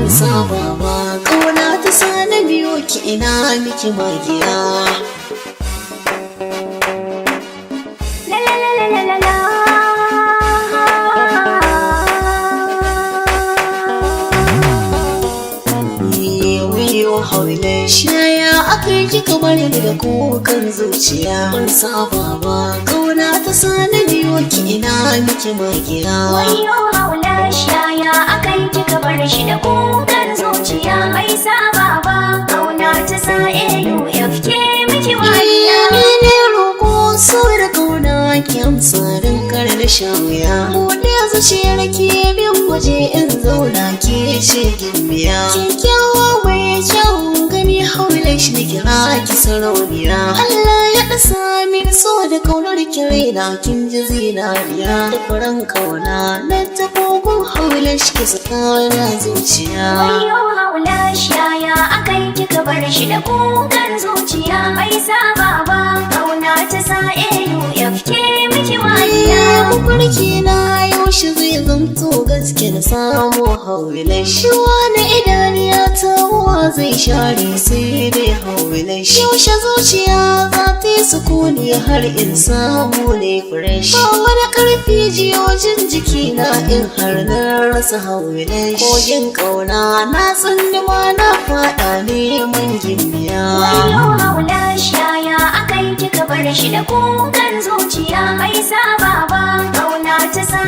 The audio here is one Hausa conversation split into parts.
Saba ba ƙauna ta sa na biyo ki ina miki magiya. Haule shaya aka yi kika bari da kukan zuciya. Ban saba ba ƙauna ta sa na biyo ki ina miki magiya. Wayo haule shaya aka yi kika bar shi da kukan zuciya. Bai saba ba ƙauna ta sa AUFK miki magiya. Ne roƙo so da ƙauna ki amsa don kar da shawuya. Buɗe zuciyar ki bin waje in zauna ke shegin biya. Kyakkyawa mai kyau gani haule shi kira ki sarauniya. Allah ya ɗasa min so da ƙaunar ki raina kin ji zinariya. Da faran ƙauna na tafogun haule shi ki saka na zuciya. Wayo haule shaya aka yi kika bar shi da kukan zuciya. Bai saba ba ƙauna ta sa AUFK miki magiya. Mafarki na yaushe zai zamto gaske na samu haule shi. Wani idaniya ta uwa zai share sai dai haule shi. Yaushe zuciya za ta yi sukuni har in samu ne fresh. Ba wani karfi jiyojin jiki na in har na rasa haule shi. Kogin ƙauna na tsunduma na faɗa neman gimbiya. Wayo haule shaya aka yi kika bar shi da kukan zuciya. Bai saba ba ƙauna ta sa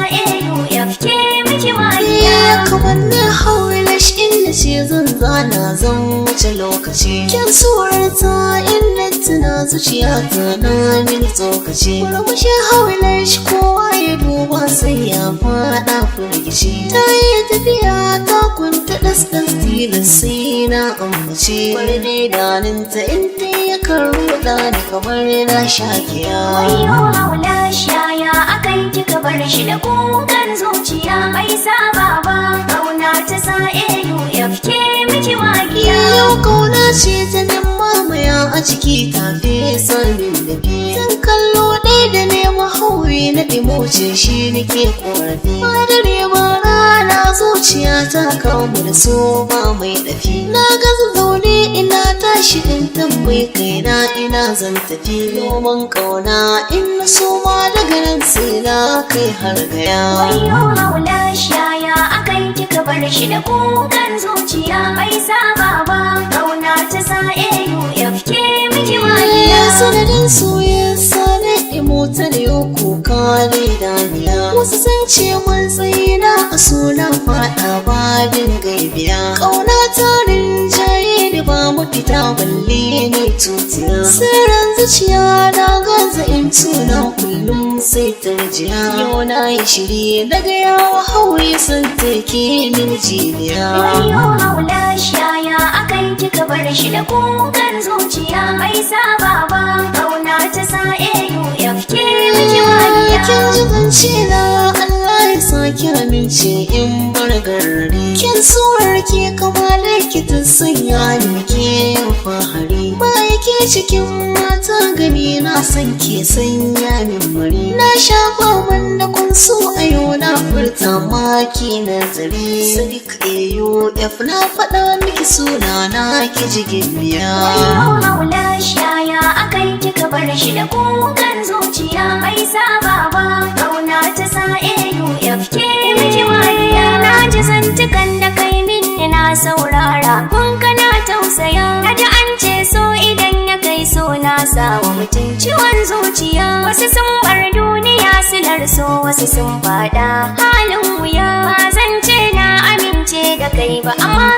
AUFK miki magiya. Kamar na haule shi inda ce zan zana zan wuce lokaci. Kyan suwar ta inda tuna zuciya ta na mini tsokaci. Murmushin haule shi kowa ya duba sai ya faɗa firgici. Ta yi tafiya ta kunta ɗasɗas tilas sai na ambaci. Wani daninta in ta yi karuɗa da kamar na shakiya. Wayo haule shaya aka yi kika bar shi da kukan zuciya. Bai saba ba ƙauna ta sa AUFK miki magiya. Yau ƙauna ce ta min mamaya a ciki ta fesa min da biyu. Zan kallo ɗaya da nema hauri na ɗimoce shi nake ƙorafi. Ba dare ba rana zuciya ta kamu da so ba mai ɗafi. Na gaza zaune ina tashi in tambayi kaina ina zan tafi. Noman ƙauna in na so ma daga nan sai na kai har gaya. Wayo haule shaya aka yi kika bar shi da kukan zuciya. Bai saba ba ƙauna ta sa AUFK miki magiya. Sanadin soyayya sani mota da yau kuka ne daniya. Wasu sun ce mun tsayina a suna faɗa babin gaibiya. Ƙauna ta rinjaye da ba mu fita balle ne tutiya. Sirrin zuciya na gaza in tuna kullum sai tarjiya. Yau na yi shiri daga yawa haure sun take min jibiya. Wayo haule shaya aka yi kika bar shi da kukan zuciya. Bai saba ba ƙauna ta sa AUFK miki magiya. Kin ji zance na Allah ya sake amince in bar garari. Kin suwar ke kama likitan sanya ni ke fahari. Ba yake cikin mata gani na san ke sanya min mari. Na sha baban da kun so a yau na furta maki nazari. Sadiq AUF na faɗa miki suna na ki jigin biya. Wayo haule shaya aka yi kika bar shi da kukan zuciya. Bai saba ba ƙauna ta sa AUFK miki magiya. Na ji zantukan da kai min na saurara. Kun kana tausaya. Na ji an ce so idan ya kai so na sawa mutum ciwon zuciya. Wasu sun bar duniya silar so wasu sun faɗa halin wuya. Ba zan ce na amince da kai ba amma